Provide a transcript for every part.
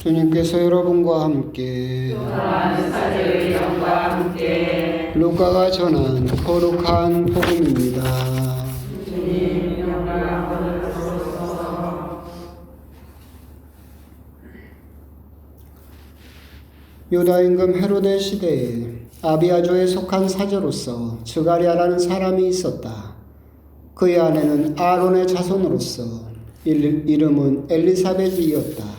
주님께서 여러분과 함께 루카가 전한 거룩한 복음입니다. 유다 임금 헤로데 시대에 아비아조에 속한 사제로서 즈가랴라는 사람이 있었다. 그의 아내는 아론의 자손으로서 이름은 엘리사벳이었다.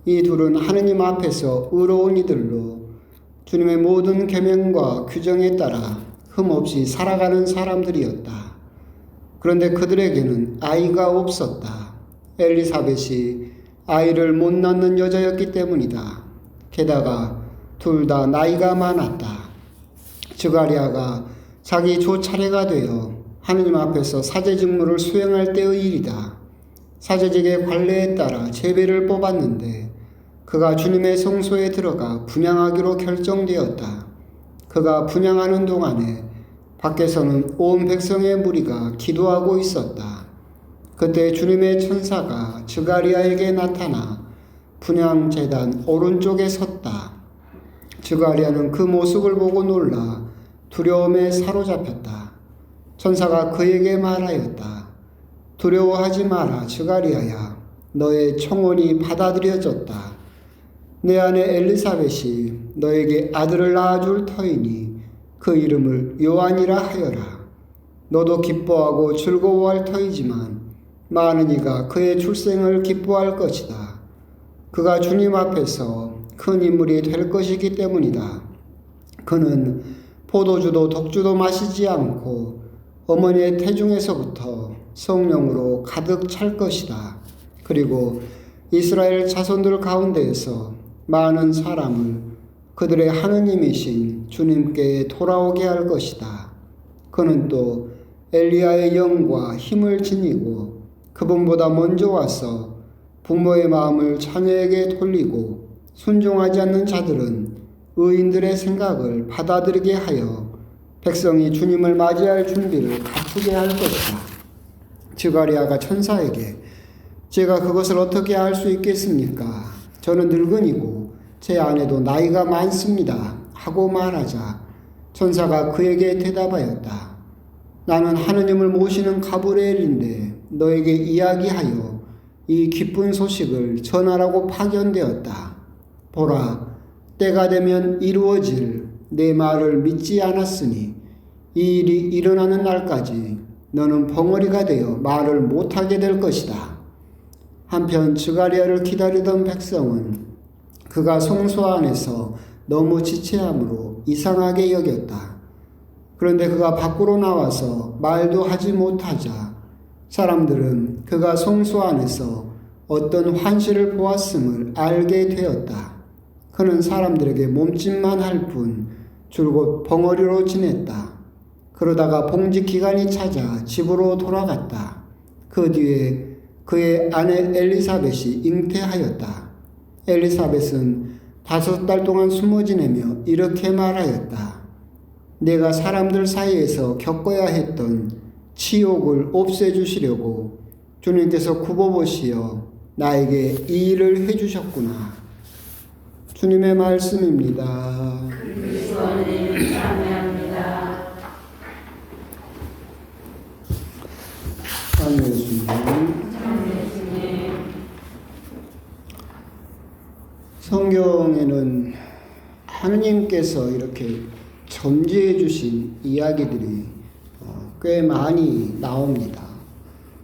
이 둘은 하느님 앞에서 의로운 이들로 주님의 모든 계명과 규정에 따라 흠없이 살아가는 사람들이었다. 그런데 그들에게는 아이가 없었다. 엘리사벳이 아이를 못 낳는 여자였기 때문이다. 게다가 둘 다 나이가 많았다. 즈가랴가 자기 조 차례가 되어 하느님 앞에서 사제 직무를 수행할 때의 일이다. 사제직의 관례에 따라 제배를 뽑았는데 그가 주님의 성소에 들어가 분향하기로 결정되었다. 그가 분향하는 동안에 밖에서는 온 백성의 무리가 기도하고 있었다. 그때 주님의 천사가 즈가랴에게 나타나 분향 제단 오른쪽에 섰다. 즈가랴는 그 모습을 보고 놀라 두려움에 사로잡혔다. 천사가 그에게 말하였다. 두려워하지 마라, 즈가랴야. 너의 청혼이 받아들여졌다. 내 아내 엘리사벳이 너에게 아들을 낳아줄 터이니 그 이름을 요한이라 하여라. 너도 기뻐하고 즐거워할 터이지만 많은 이가 그의 출생을 기뻐할 것이다. 그가 주님 앞에서 큰 인물이 될 것이기 때문이다. 그는 포도주도 독주도 마시지 않고 어머니의 태중에서부터 성령으로 가득 찰 것이다. 그리고 이스라엘 자손들 가운데에서 많은 사람을 그들의 하느님이신 주님께 돌아오게 할 것이다. 그는 또 엘리야의 영과 힘을 지니고 그분보다 먼저 와서 부모의 마음을 자녀에게 돌리고 순종하지 않는 자들은 의인들의 생각을 받아들이게 하여 백성이 주님을 맞이할 준비를 갖추게 할 것이다. 즈가랴가 천사에게 제가 그것을 어떻게 알 수 있겠습니까? 저는 늙은이고 제 아내도 나이가 많습니다. 하고 말하자 천사가 그에게 대답하였다. 나는 하느님을 모시는 가브리엘인데 너에게 이야기하여 이 기쁜 소식을 전하라고 파견되었다. 보라, 때가 되면 이루어질 내 말을 믿지 않았으니 이 일이 일어나는 날까지 너는 벙어리가 되어 말을 못하게 될 것이다. 한편 즈가랴를 기다리던 백성은 그가 성소 안에서 너무 지체함으로 이상하게 여겼다. 그런데 그가 밖으로 나와서 말도 하지 못하자 사람들은 그가 성소 안에서 어떤 환시를 보았음을 알게 되었다. 그는 사람들에게 몸짓만 할 뿐 줄곧 벙어리로 지냈다. 그러다가 봉직 기간이 찾아 집으로 돌아갔다. 그 뒤에 그의 아내 엘리사벳이 잉태하였다. 엘리사벳은 5달 동안 숨어 지내며 이렇게 말하였다. 내가 사람들 사이에서 겪어야 했던 치욕을 없애주시려고 주님께서 굽어보시어 나에게 이 일을 해주셨구나. 주님의 말씀입니다. 그리스도님 찬양합니다. 찬양해 주님. 성경에는 하느님께서 이렇게 점지해 주신 이야기들이 꽤 많이 나옵니다.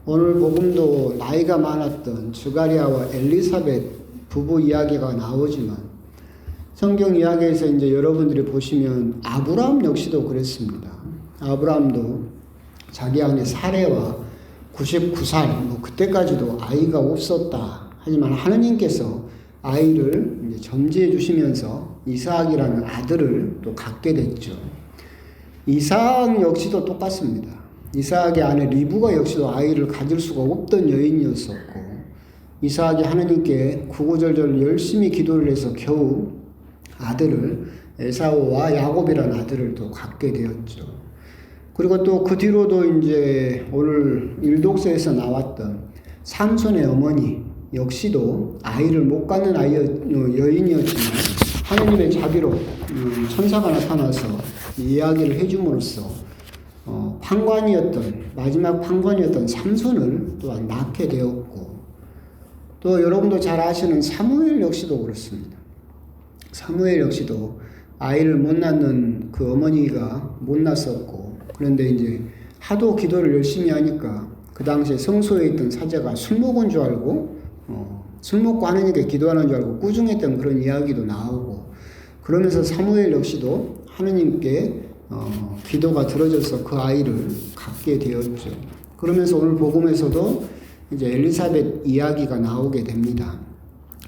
오늘 복음도 나이가 많았던 즈가랴와 엘리사벳 부부 이야기가 나오지만 성경 이야기에서 이제 여러분들이 보시면 아브라함 역시도 그랬습니다. 아브라함도 자기 아내 사레와 99살 그때까지도 아이가 없었다. 하지만 하느님께서 아이를 이제 점지해 주시면서 이삭이라는 아들을 또 갖게 됐죠. 이삭 역시도 똑같습니다. 이삭의 아내 리브가 역시도 아이를 가질 수가 없던 여인이었었고 이삭이 하느님께 구구절절 열심히 기도를 해서 겨우 아들을 에사오와 야곱이라는 아들을 또 갖게 되었죠. 그리고 또 그 뒤로도 이제 오늘 일독서에서 나왔던 삼손의 어머니 역시도 아이를 못 갖는 여인이었지만 하느님의 자비로 천사가 나타나서 이야기를 해줌으로써 마지막 판관이었던 삼손을 또한 낳게 되었고, 또 여러분도 잘 아시는 사무엘 역시도 그렇습니다. 사무엘 역시도 아이를 못 낳는 그 어머니가 못 낳았었고, 그런데 이제 하도 기도를 열심히 하니까 그 당시에 성소에 있던 사제가 술 먹은 줄 알고 술 먹고 하느님께 기도하는 줄 알고 꾸중했던 그런 이야기도 나오고, 그러면서 사무엘 역시도 하느님께 기도가 들어져서 그 아이를 갖게 되었죠. 그러면서 오늘 복음에서도 이제 엘리사벳 이야기가 나오게 됩니다.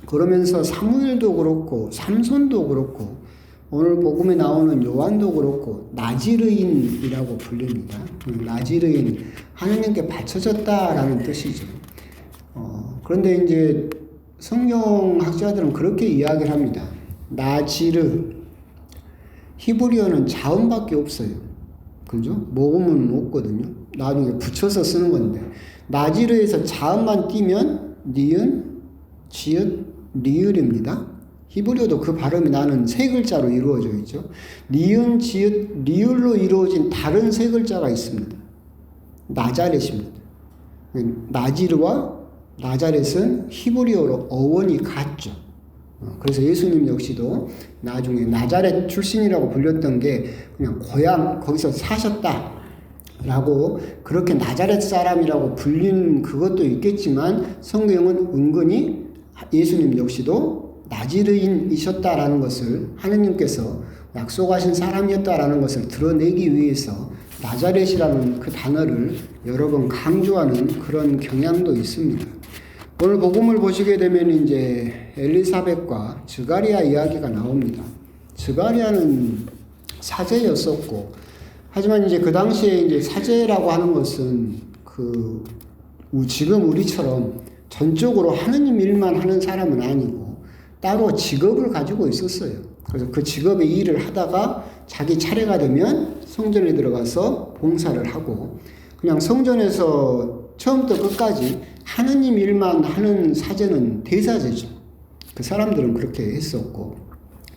그러면서 사무엘도 그렇고 삼손도 그렇고 오늘 복음에 나오는 요한도 그렇고 나지르인이라고 불립니다. 나지르인, 하느님께 바쳐졌다라는 뜻이죠. 그런데 이제 성경학자들은 그렇게 이야기를 합니다. 나지르, 히브리어는 자음밖에 없어요. 그죠? 모음은 없거든요. 나중에 붙여서 쓰는 건데, 나지르에서 자음만 띄면 니은, 지읒, 리을입니다. 히브리어도 그 발음이 나는 세 글자로 이루어져 있죠. 니은, 지읒, 리을로 이루어진 다른 세 글자가 있습니다. 나자렛입니다. 나지르와 나자렛은 히브리어로 어원이 같죠. 그래서 예수님 역시도 나중에 나자렛 출신이라고 불렸던 게 그냥 고향 거기서 사셨다라고, 그렇게 나자렛 사람이라고 불린 그것도 있겠지만 성경은 은근히 예수님 역시도 나지르인이셨다라는 것을, 하느님께서 약속하신 사람이었다라는 것을 드러내기 위해서 나자렛이라는 그 단어를 여러 번 강조하는 그런 경향도 있습니다. 오늘 복음을 보시게 되면 이제 엘리사벳과 스가랴 이야기가 나옵니다. 스가랴는 사제였었고, 하지만 이제 그 당시에 이제 사제라고 하는 것은 지금 우리처럼 전적으로 하느님 일만 하는 사람은 아니고 따로 직업을 가지고 있었어요. 그래서 그 직업의 일을 하다가 자기 차례가 되면 성전에 들어가서 봉사를 하고, 그냥 성전에서 처음부터 끝까지 하느님 일만 하는 사제는 대사제죠. 그 사람들은 그렇게 했었고,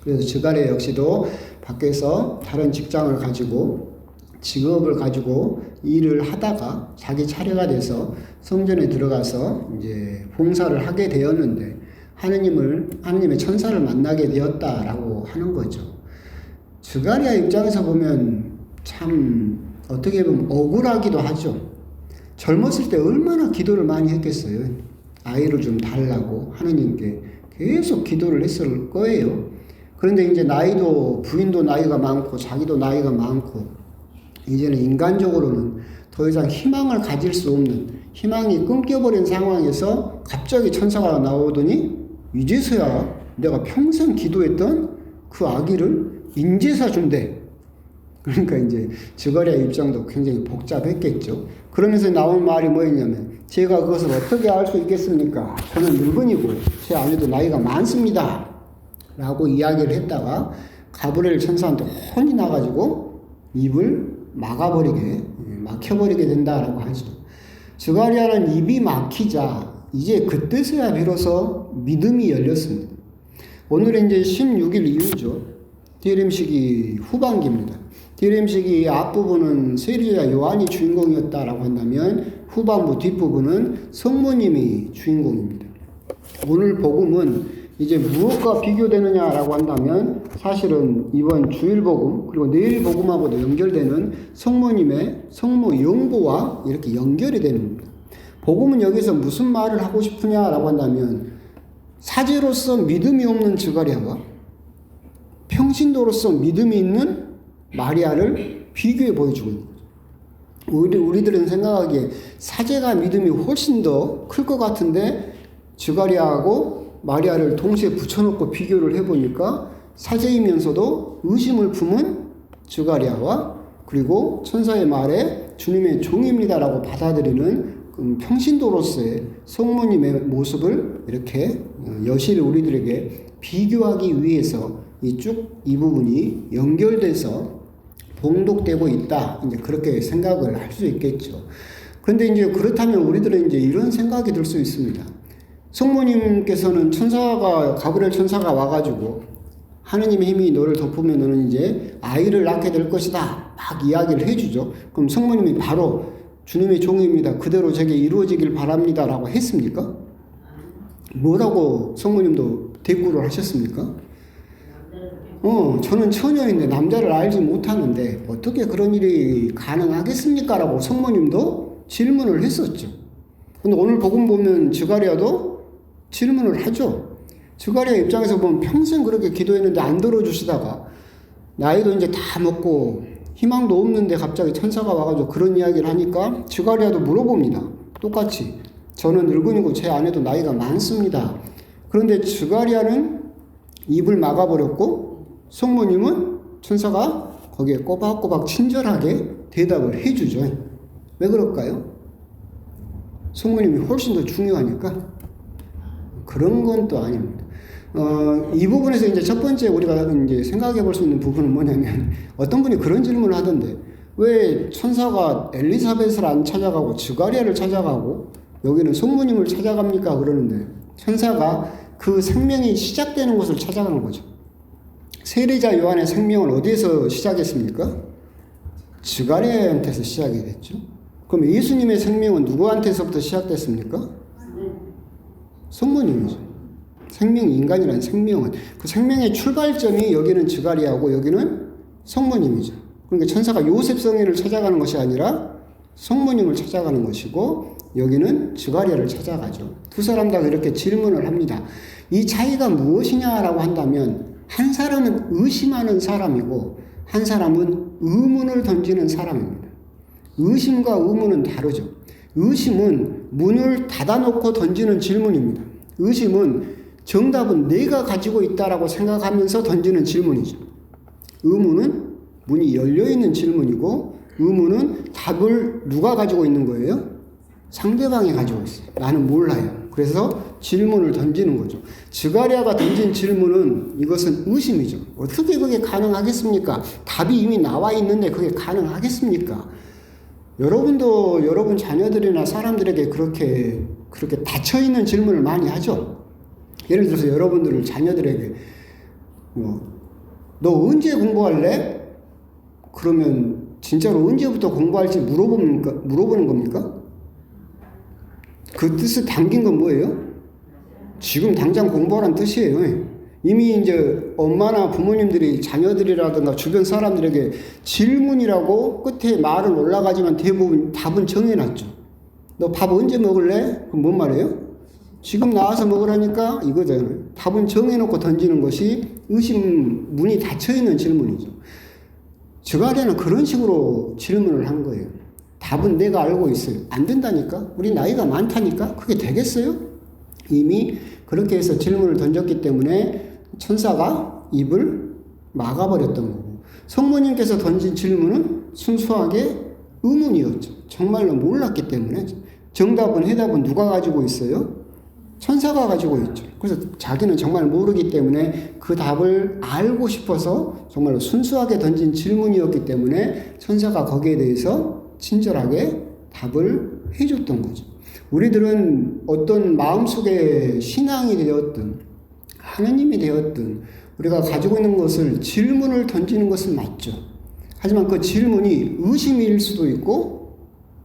그래서 스가랴 역시도 밖에서 다른 직장을 가지고 직업을 가지고 일을 하다가 자기 차례가 돼서 성전에 들어가서 이제 봉사를 하게 되었는데 하느님의 천사를 만나게 되었다라고 하는 거죠. 스가랴 입장에서 보면 참 어떻게 보면 억울하기도 하죠. 젊었을 때 얼마나 기도를 많이 했겠어요. 아이를 좀 달라고 하느님께 계속 기도를 했을 거예요. 그런데 이제 부인도 나이가 많고 자기도 나이가 많고 이제는 인간적으로는 더 이상 희망을 가질 수 없는, 희망이 끊겨버린 상황에서 갑자기 천사가 나오더니 이제서야 내가 평생 기도했던 그 아기를 인제사 준대. 그러니까 이제 스가랴 입장도 굉장히 복잡했겠죠. 그러면서 나온 말이 뭐였냐면, 제가 그것을 어떻게 알 수 있겠습니까? 저는 늙은이고 제 아내도 나이가 많습니다 라고 이야기를 했다가 가브리엘 천사한테 혼이 나가지고 입을 막혀버리게 된다라고 하죠. 스가랴는 입이 막히자 이제 그때서야 비로소 믿음이 열렸습니다. 오늘은 이제 16일 이후죠. 대림식이 후반기입니다. 대림식이 앞부분은 세리와 요한이 주인공이었다라고 한다면 후반부 뒷부분은 성모님이 주인공입니다. 오늘 복음은 이제 무엇과 비교되느냐라고 한다면 사실은 이번 주일복음 그리고 내일 복음하고도 연결되는 성모님의 성모 영보와 이렇게 연결이 됩니다. 복음은 여기서 무슨 말을 하고 싶으냐라고 한다면 사제로서 믿음이 없는 스가랴와 평신도로서 믿음이 있는 마리아를 비교해 보여주고 있는 거죠. 우리들은 생각하기에 사제가 믿음이 훨씬 더 클 것 같은데 스가랴하고 마리아를 동시에 붙여놓고 비교를 해보니까 사제이면서도 의심을 품은 스가랴와 그리고 천사의 말에 주님의 종입니다라고 받아들이는 평신도로서의 성모님의 모습을 이렇게 여실히 우리들에게 비교하기 위해서 이 부분이 연결돼서 봉독되고 있다. 이제 그렇게 생각을 할 수 있겠죠. 그런데 이제 그렇다면 우리들은 이제 이런 생각이 들 수 있습니다. 성모님께서는 가브리엘 천사가 와가지고 하느님의 힘이 너를 덮으면 너는 이제 아이를 낳게 될 것이다. 막 이야기를 해주죠. 그럼 성모님이 바로 주님의 종입니다. 그대로 제게 이루어지길 바랍니다. 라고 했습니까? 뭐라고 성모님도 대꾸를 하셨습니까? 저는 처녀인데 남자를 알지 못하는데 어떻게 그런 일이 가능하겠습니까? 라고 성모님도 질문을 했었죠. 근데 오늘 복음 보면 스가랴도 질문을 하죠. 스가랴 입장에서 보면 평생 그렇게 기도했는데 안 들어주시다가 나이도 이제 다 먹고 희망도 없는데 갑자기 천사가 와가지고 그런 이야기를 하니까 스가랴도 물어봅니다. 똑같이 저는 늙은이고 제 아내도 나이가 많습니다. 그런데 스가랴는 입을 막아버렸고 성모님은 천사가 거기에 꼬박꼬박 친절하게 대답을 해주죠. 왜 그럴까요? 성모님이 훨씬 더 중요하니까? 그런 건 또 아닙니다. 이 부분에서 이제 첫 번째 우리가 이제 생각해 볼 수 있는 부분은 뭐냐면 어떤 분이 그런 질문을 하던데 왜 천사가 엘리사벳을 안 찾아가고 스가랴를 찾아가고 여기는 성모님을 찾아갑니까? 그러는데 천사가 그 생명이 시작되는 곳을 찾아가는 거죠. 세례자 요한의 생명은 어디에서 시작했습니까? 스가랴한테서 시작이 됐죠. 그럼 예수님의 생명은 누구한테서부터 시작됐습니까? 성모님이죠. 생명이 인간이라는 생명은 그 생명의 출발점이 여기는 스가랴하고 여기는 성모님이죠. 그러니까 천사가 요셉 성인을 찾아가는 것이 아니라 성모님을 찾아가는 것이고 여기는 스가랴를 찾아가죠. 두 사람 다 이렇게 질문을 합니다. 이 차이가 무엇이냐라고 한다면 한 사람은 의심하는 사람이고 한 사람은 의문을 던지는 사람입니다. 의심과 의문은 다르죠. 의심은 문을 닫아놓고 던지는 질문입니다. 의심은 정답은 내가 가지고 있다라고 생각하면서 던지는 질문이죠. 의문은 문이 열려있는 질문이고 의문은 답을 누가 가지고 있는 거예요? 상대방이 가지고 있어요. 나는 몰라요. 그래서 질문을 던지는 거죠. 스가랴가 던진 질문은 이것은 의심이죠. 어떻게 그게 가능하겠습니까? 답이 이미 나와 있는데 그게 가능하겠습니까? 여러분도 여러분 자녀들이나 사람들에게 그렇게 닫혀있는 질문을 많이 하죠. 예를 들어서 여러분들 자녀들에게 너 언제 공부할래? 그러면 진짜로 언제부터 공부할지 물어보는 겁니까? 그 뜻을 담긴 건 뭐예요? 지금 당장 공부하라는 뜻이에요. 이미 이제 엄마나 부모님들이 자녀들이라든가 주변 사람들에게 질문이라고 끝에 말은 올라가지만 대부분 답은 정해놨죠. 너 밥 언제 먹을래? 그럼 뭔 말이에요? 지금 나와서 먹으라니까 이거잖아요. 답은 정해놓고 던지는 것이 의심 문이 닫혀있는 질문이죠. 스가랴는 그런 식으로 질문을 한 거예요. 답은 내가 알고 있어요. 안 된다니까? 우리 나이가 많다니까? 그게 되겠어요? 이미 그렇게 해서 질문을 던졌기 때문에 천사가 입을 막아버렸던 거고 성모님께서 던진 질문은 순수하게 의문이었죠. 정말로 몰랐기 때문에 정답은 해답은 누가 가지고 있어요? 천사가 가지고 있죠. 그래서 자기는 정말 모르기 때문에 그 답을 알고 싶어서 정말로 순수하게 던진 질문이었기 때문에 천사가 거기에 대해서 친절하게 답을 해줬던 거죠. 우리들은 어떤 마음속에 신앙이 되었든 하느님이 되었든 우리가 가지고 있는 것을 질문을 던지는 것은 맞죠. 하지만 그 질문이 의심일 수도 있고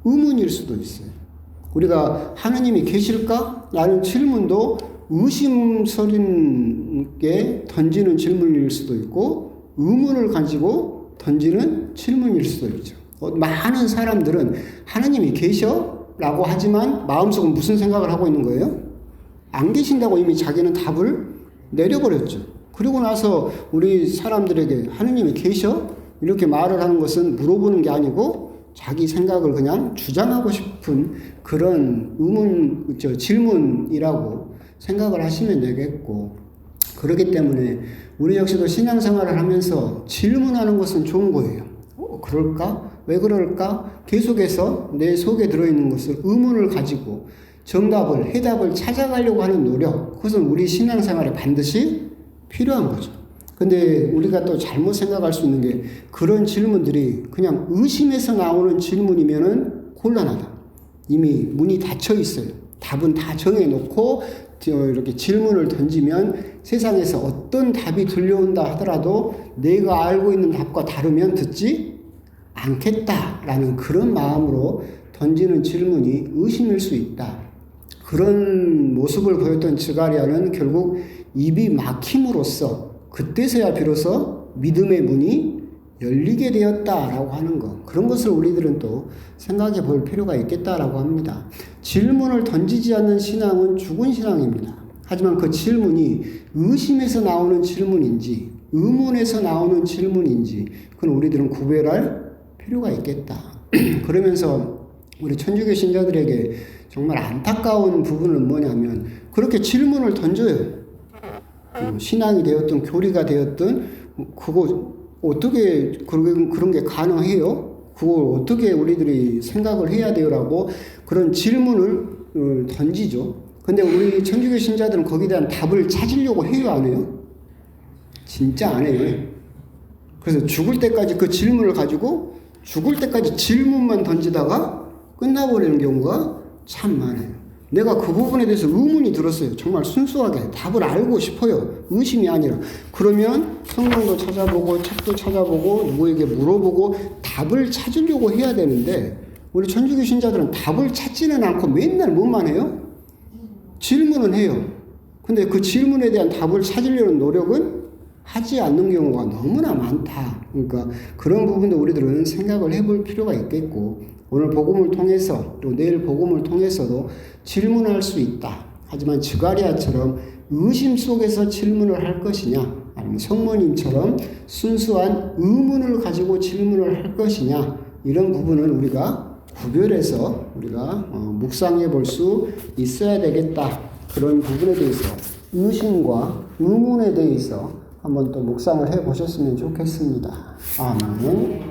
의문일 수도 있어요. 우리가 하느님이 계실까? 라는 질문도 의심스럽게 던지는 질문일 수도 있고 의문을 가지고 던지는 질문일 수도 있죠. 많은 사람들은 하느님이 계셔? 라고 하지만 마음속은 무슨 생각을 하고 있는 거예요? 안 계신다고 이미 자기는 답을 내려버렸죠. 그리고 나서 우리 사람들에게 하느님이 계셔? 이렇게 말을 하는 것은 물어보는 게 아니고 자기 생각을 그냥 주장하고 싶은 그런 질문이라고 생각을 하시면 되겠고, 그렇기 때문에 우리 역시도 신앙생활을 하면서 질문하는 것은 좋은 거예요. 그럴까? 왜 그럴까? 계속해서 내 속에 들어있는 것을 의문을 가지고 정답을, 해답을 찾아가려고 하는 노력, 그것은 우리 신앙생활에 반드시 필요한 거죠. 근데 우리가 또 잘못 생각할 수 있는 게 그런 질문들이 그냥 의심에서 나오는 질문이면은 곤란하다. 이미 문이 닫혀 있어요. 답은 다 정해놓고 이렇게 질문을 던지면 세상에서 어떤 답이 들려온다 하더라도 내가 알고 있는 답과 다르면 듣지 않겠다라는 그런 마음으로 던지는 질문이 의심일 수 있다. 그런 모습을 보였던 스가랴는 결국 입이 막힘으로써 그때서야 비로소 믿음의 문이 열리게 되었다라고 하는 것. 그런 것을 우리들은 또 생각해 볼 필요가 있겠다라고 합니다. 질문을 던지지 않는 신앙은 죽은 신앙입니다. 하지만 그 질문이 의심에서 나오는 질문인지 의문에서 나오는 질문인지 그건 우리들은 구별할 필요가 있겠다. 그러면서 우리 천주교 신자들에게 정말 안타까운 부분은 뭐냐면 그렇게 질문을 던져요. 신앙이 되었든 교리가 되었든 그거 어떻게 그런 게 가능해요? 그걸 어떻게 우리들이 생각을 해야 돼요라고 그런 질문을 던지죠. 근데 우리 천주교 신자들은 거기에 대한 답을 찾으려고 해요, 안 해요? 진짜 안 해요. 그래서 죽을 때까지 그 질문을 가지고 죽을 때까지 질문만 던지다가 끝나버리는 경우가 참 많아요. 내가 그 부분에 대해서 의문이 들었어요. 정말 순수하게 답을 알고 싶어요. 의심이 아니라. 그러면 성경도 찾아보고 책도 찾아보고 누구에게 물어보고 답을 찾으려고 해야 되는데 우리 천주교 신자들은 답을 찾지는 않고 맨날 뭐만 해요? 질문은 해요. 근데 그 질문에 대한 답을 찾으려는 노력은 하지 않는 경우가 너무나 많다. 그러니까 그런 부분도 우리들은 생각을 해볼 필요가 있겠고 오늘 복음을 통해서 또 내일 복음을 통해서도 질문할 수 있다. 하지만 스가랴처럼 의심 속에서 질문을 할 것이냐 아니면 성모님처럼 순수한 의문을 가지고 질문을 할 것이냐 이런 부분은 우리가 구별해서 우리가 묵상해 볼 수 있어야 되겠다. 그런 부분에 대해서 의심과 의문에 대해서 한번 또 묵상을 해 보셨으면 좋겠습니다. 아멘.